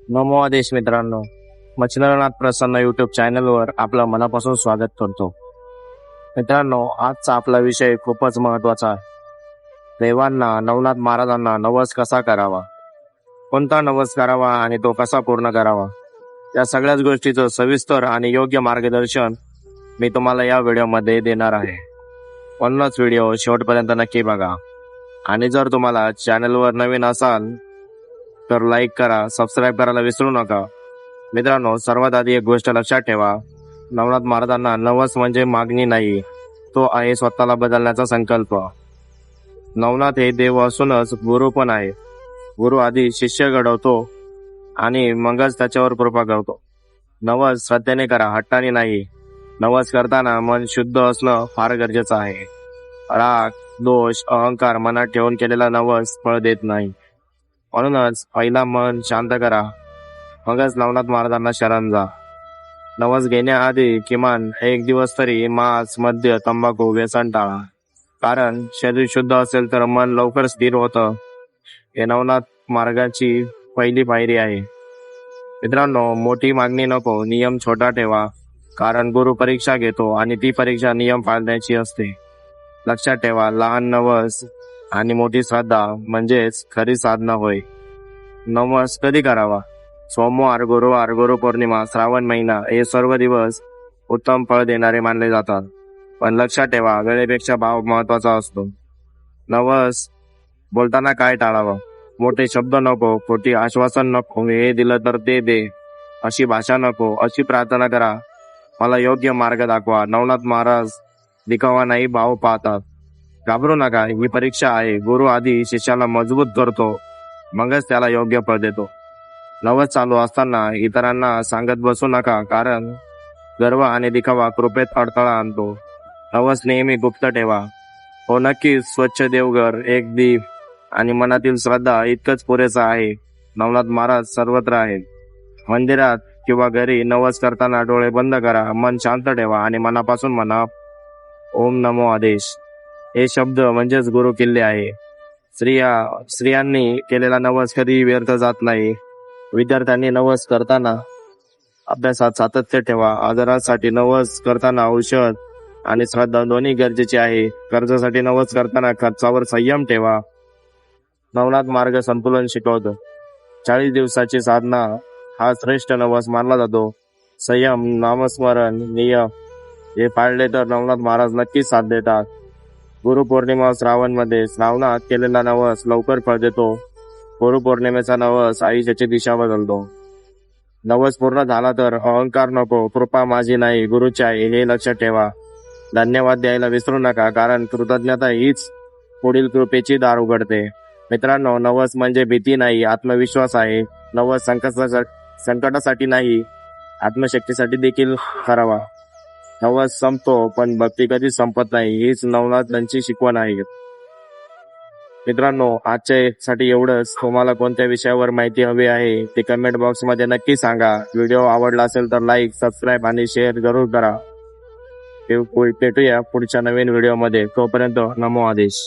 नमो आदेश मित्रांनो, मच्छिंद्रनाथ प्रसन्न युट्यूब चॅनलवर आपलं मनापासून स्वागत करतो. मित्रांनो, आजचा आपला विषय खूपच महत्वाचा आहे. देवांना नवनाथ महाराजांना नवस कसा करावा, कोणता नवस करावा आणि तो कसा पूर्ण करावा, या सगळ्याच गोष्टीचं सविस्तर आणि योग्य मार्गदर्शन मी तुम्हाला या व्हिडिओमध्ये देणार आहे. म्हणूनच व्हिडिओ शेवटपर्यंत नक्की बघा. आणि जर तुम्हाला चॅनलवर नवीन असाल तर लाईक करा, सबस्क्राईब करायला विसरू नका. मित्रांनो, सर्वात आधी एक गोष्ट लक्षात ठेवा, नवनाथ महाराजांना नवस म्हणजे मागणी नाही, तो आहे स्वतःला बदलण्याचा संकल्प. नवनाथ हे देव असूनच गुरु पण आहे. गुरु आधी शिष्य घडवतो आणि मगच त्याच्यावर कृपा करतो. नवस श्रद्धेने करा, हट्टाने नाही. नवस करताना मन शुद्ध असणं फार गरजेचं आहे. राग, दोष, अहंकार मनात ठेवून केलेला नवस फळ देत नाही. म्हणूनच पहिला मन शांत करा, मगच नवनाथ महाराजांना शरण जा. नवस घेण्याआधी किमान एक दिवस तरी मांस, मद्य, तंबाखू, व्यसन टाळा. कारण शरीर शुद्ध असेल तर मन लवकर स्थिर होतं. हे नवनाथ मार्गाची पहिली पायरी आहे. मित्रांनो, मोठी मागणी नको, नियम छोटा ठेवा. कारण गुरु परीक्षा घेतो आणि ती परीक्षा नियम पाळण्याची असते. लक्षात ठेवा, लहान नवस आणि मोठी श्रद्धा म्हणजेच खरी साधना होय. नवस कधी करावा? सोमवार, गुरुवार, गुरुपौर्णिमा, श्रावण महिना हे सर्व दिवस उत्तम फळ देणारे मानले जातात. पण लक्षात ठेवा, वेळेपेक्षा भाव महत्वाचा असतो. नवस बोलताना काय टाळावं? मोठे शब्द नको, खोटी आश्वासन नको, हे दिलं तर ते दे अशी भाषा नको. अशी प्रार्थना करा, मला योग्य मार्ग दाखवा. नवनाथ महाराज दिखावा नाही, भाव पाहतात. घाबरू नका, ही परीक्षा आहे. गुरु आधी शिष्याला मजबूत करतो, मगच त्याला योग्य फळ देतो. नवस चालू असताना इतरांना सांगत बसू नका, कारण गर्व आणि दिखावा कृपेत अडथळा आणतो. नवस नेहमी गुप्त ठेवा. हो, नक्की स्वच्छ देवघर, एक दीप आणि मनातील श्रद्धा इतकंच पुरेसं आहे. नवनाथ महाराज सर्वत्र आहेत. मंदिरात किंवा घरी नवस करताना डोळे बंद करा, मन शांत ठेवा आणि मनापासून म्हणा, ओम नमो आदेश. हे शब्द म्हणजेच गुरु किल्ले आहे. स्त्रियांनी केलेला नवस कधी व्यर्थ जात नाही. विद्यार्थ्यांनी नवस करताना अभ्यासात सातत्य ठेवा. आजारासाठी नवस करताना औषध आणि श्रद्धा दोन्ही गरजेचे आहे. कर्जासाठी नवस करताना खर्चावर संयम ठेवा. नवनाथ मार्ग संतुलन शिकवतो. 40 दिवसाची साधना हा श्रेष्ठ नवस मानला जातो. संयम, नामस्मरण, नियम हे पाळले तर नवनाथ महाराज नक्कीच साथ देतात. गुरुपौर्णिमा श्रावणमध्ये श्रावणात केलेला नवस लवकर फळ देतो. गुरुपौर्णिमेचा नवस आयुष्याची दिशा बदलतो. नवस पूर्ण झाला तर अहंकार नको, कृपा माझी नाही, गुरुची आहे हे लक्षात ठेवा. धन्यवाद द्यायला विसरू नका, कारण कृतज्ञता हीच पुढील कृपेची दार उघडते. मित्रांनो, नवस म्हणजे भीती नाही, आत्मविश्वास आहे. नवस संकटासाठी नाही, आत्मशक्तीसाठी देखील करावा. नवस संपतो पण भक्ती कधी संपत नाही, हीच नवनाथांची शिकवण आहे. मित्रांनो, आजच्यासाठी एवढंच. तुम्हाला कोणत्या विषयावर माहिती हवी आहे ते कमेंट बॉक्स मध्ये नक्की सांगा. व्हिडिओ आवडला असेल तर लाईक, सबस्क्राईब आणि शेअर जरूर करा. भेटूया पुढच्या नवीन व्हिडिओ मध्ये. तोपर्यंत नमो आदेश.